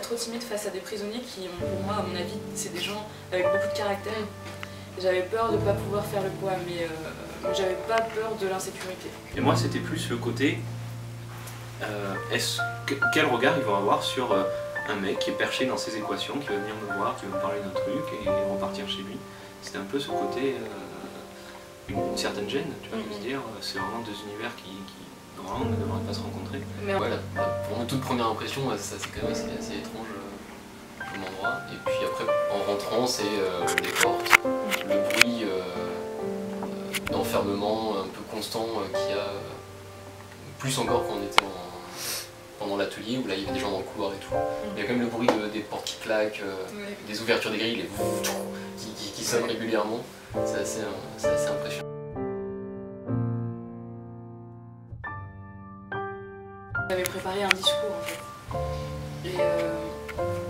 trop timide face à des prisonniers qui, pour moi, à mon avis, c'est des gens avec beaucoup de caractère. J'avais peur de ne pas pouvoir faire le poids, mais j'avais pas peur de l'insécurité. Et moi, c'était plus le côté, quel regard ils vont avoir sur un mec qui est perché dans ses équations, qui va venir me voir, qui va me parler d'un truc et repartir chez lui. C'était un peu ce côté, une certaine gêne, tu vois, de se dire, c'est vraiment deux univers qui normalement ne devraient pas se rencontrer. Mais voilà, pour ma toute première impression, ça c'est quand même assez étrange comme endroit. Et puis après, en rentrant, c'est les portes, le bruit d'enfermement un peu constant qu'il y a, plus encore quand on était pendant l'atelier, où là il y avait des gens dans le couloir et tout. Il y a quand même le bruit des portes qui claquent, des ouvertures des grilles, qui sonnent régulièrement. C'est assez impressionnant. J'avais préparé un discours en fait. Et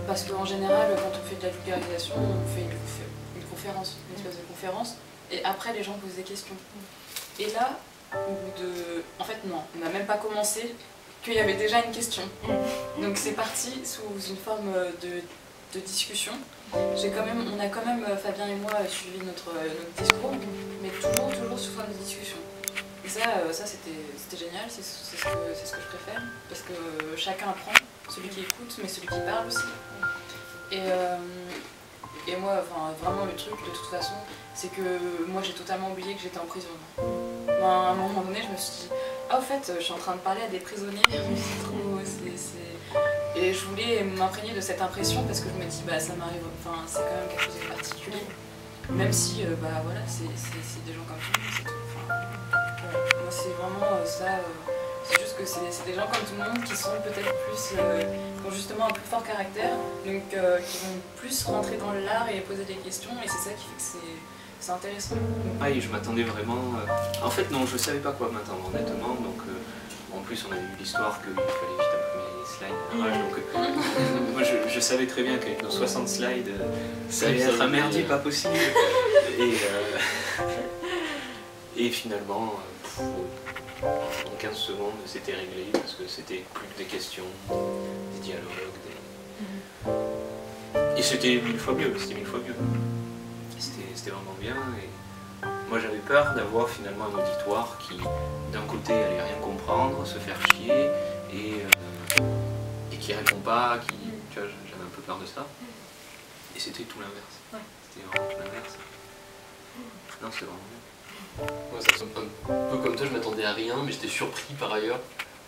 parce qu'en général, quand on fait de la vulgarisation, on fait une conférence, une espèce de conférence, et après les gens posent des questions. Et là, au bout de... En fait non, on n'a même pas commencé, qu'il y avait déjà une question. Donc c'est parti sous une forme de discussion. On a quand même, Fabien et moi, suivi notre discours, mais toujours sous forme de discussion. Et ça c'était génial, c'est ce que je préfère, parce que chacun apprend, celui qui écoute, mais celui qui parle aussi. Et moi, enfin, vraiment le truc de toute façon, c'est que moi j'ai totalement oublié que j'étais en prison. À un moment donné, je me suis dit, ah au fait, je suis en train de parler à des prisonniers, c'est trop... Et je voulais m'imprégner de cette impression parce que je me dis, bah ça m'arrive, enfin c'est quand même quelque chose de particulier. Même si, bah voilà, c'est des gens comme tout le monde, c'est tout. Enfin, moi c'est vraiment ça, c'est juste que c'est des gens comme tout le monde qui sont peut-être plus, qui ont justement un plus fort caractère, donc qui vont plus rentrer dans l'art et poser des questions, et c'est ça qui fait que c'est intéressant. Ah et je m'attendais vraiment... En fait non, je savais pas quoi m'attendre honnêtement, donc en plus on a eu l'histoire qu'il fallait vite imprimer les slides à l'arrache, donc moi je savais très bien qu'avec nos 60 slides, ça allait être un merdier pas possible. Et finalement, en 15 secondes c'était réglé parce que c'était plus que des questions, des dialogues, et c'était 1000 fois mieux, C'était vraiment bien. Et moi j'avais peur d'avoir finalement un auditoire qui d'un côté allait rien comprendre, se faire chier et qui répond pas, tu vois, j'avais un peu peur de ça. Et c'était tout l'inverse. C'était vraiment tout l'inverse. Non, c'est vraiment bien. Ouais, ça ressemble un peu comme toi, je m'attendais à rien, mais j'étais surpris par ailleurs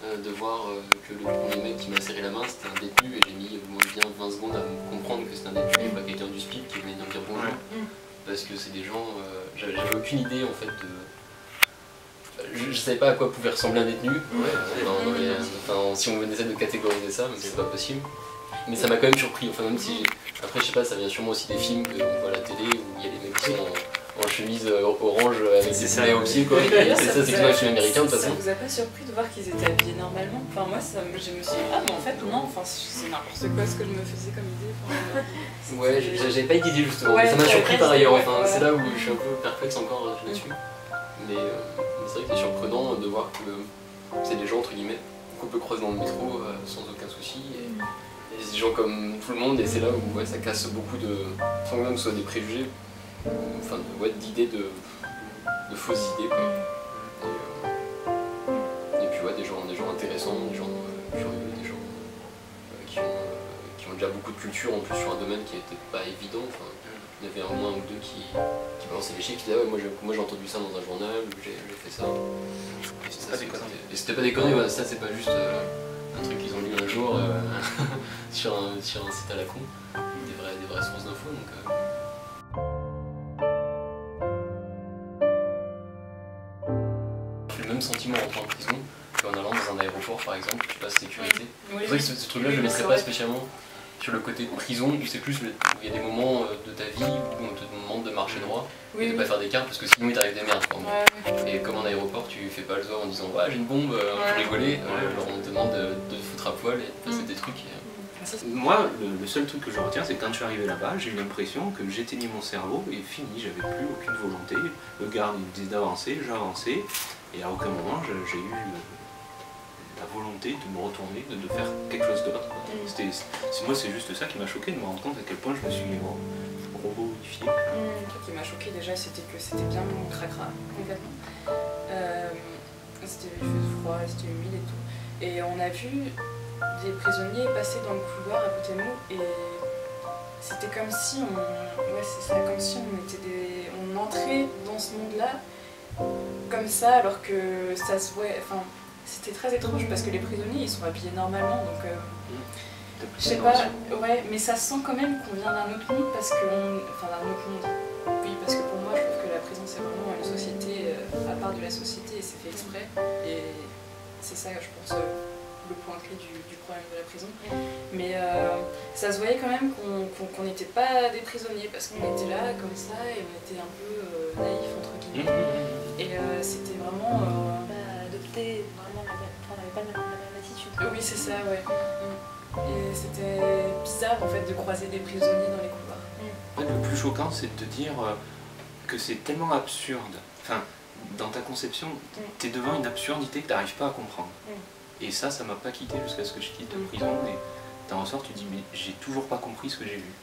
de voir que le premier mec qui m'a serré la main c'était un détenu, et j'ai mis bien 20 secondes à me comprendre que c'était un détenu et pas quelqu'un du SPID qui venait me dire bonjour. Parce que c'est des gens, j'avais aucune idée en fait de... Je savais pas à quoi pouvait ressembler un détenu, si on essaie de catégoriser ça, mais c'est pas possible. Mais ça m'a quand même surpris, enfin même si... Après je sais pas, ça vient sûrement aussi des films qu'on voit à la télé où il y a des mecs qui sont en chemise orange avec des poulets au pied quoi. Et ça c'est que un film américain de toute façon. Ça vous a pas surpris de voir qu'ils étaient habillés normalement? Enfin moi je me suis dit, ah mais en fait non, enfin, c'est n'importe quoi ce que je me faisais comme idée. Enfin, ouais, j'avais pas d'idée justement, mais ça m'a surpris par ailleurs, enfin c'est là où je suis un peu perplexe encore là-dessus. Mais c'est vrai que c'est surprenant de voir que c'est des gens entre guillemets qu'on peut croiser dans le métro sans aucun souci. Et c'est des gens comme tout le monde, et c'est là où ça casse beaucoup de... sans même que ce soit des préjugés, enfin d'idées, de fausses idées quoi. Et puis des gens intéressants, des gens curieux, des gens qui ont déjà beaucoup de culture en plus sur un domaine qui n'était pas évident. Enfin, il y avait au moins un ou deux qui balançaient les chiffres, qui disaient moi j'ai entendu ça dans un journal, ou j'ai fait ça. Et c'était pas des conneries, ça c'est pas juste un truc qu'ils ont lu un jour sur un site à la con, des vraies sources d'infos. J'ai le même sentiment en rentrant en prison qu'en allant dans un aéroport par exemple, je passe sécurité. C'est vrai que ce truc là je le mettrais pas spécialement sur le côté de prison, où c'est plus où il y a des moments de ta vie où on te demande de marcher droit et de pas faire d'écart parce que sinon il t'arrive des merdes. Et comme en aéroport tu fais pas le zor en disant ouais j'ai une bombe pour rigoler, alors on te demande de te foutre à poil et de passer des trucs. Moi, le seul truc que je retiens, c'est que quand je suis arrivé là-bas, j'ai eu l'impression que j'éteignais mon cerveau et fini, j'avais plus aucune volonté. Le garde il me disait d'avancer, j'avançais, et à aucun moment j'ai eu la volonté de me retourner, de faire quelque chose d'autre. Moi, c'est juste ça qui m'a choqué, de me rendre compte à quel point je me suis robotifié. Le truc qui m'a choqué déjà, c'était que c'était bien cracra, complètement. Il faisait froid, c'était humide et tout. Et on a vu des prisonniers passer dans le couloir à côté de nous et c'était comme si on entrait dans ce monde-là comme ça, alors que ça se voit. Enfin, c'était très étrange parce que les prisonniers ils sont habillés normalement, donc je sais pas, ouais, mais ça sent quand même qu'on vient d'un autre monde parce que d'un autre monde. Oui, parce que pour moi, je trouve que la prison c'est vraiment une société à part de la société et c'est fait exprès. Et c'est ça, je pense, le point clé du problème de la prison. Mais ça se voyait quand même qu'on n'était pas des prisonniers parce qu'on était là comme ça et on était un peu naïfs entre guillemets. Et c'était vraiment. Adopté, vraiment, on n'avait pas la même attitude. Oui, c'est ça, ouais. Et c'était bizarre en fait de croiser des prisonniers dans les couloirs. En fait, le plus choquant, c'est de te dire que c'est tellement absurde. Enfin, dans ta conception, t'es devant une absurdité que t'arrives pas à comprendre. Et ça m'a pas quitté jusqu'à ce que je quitte la prison. Et t'en ressors, tu te dis, mais j'ai toujours pas compris ce que j'ai vu.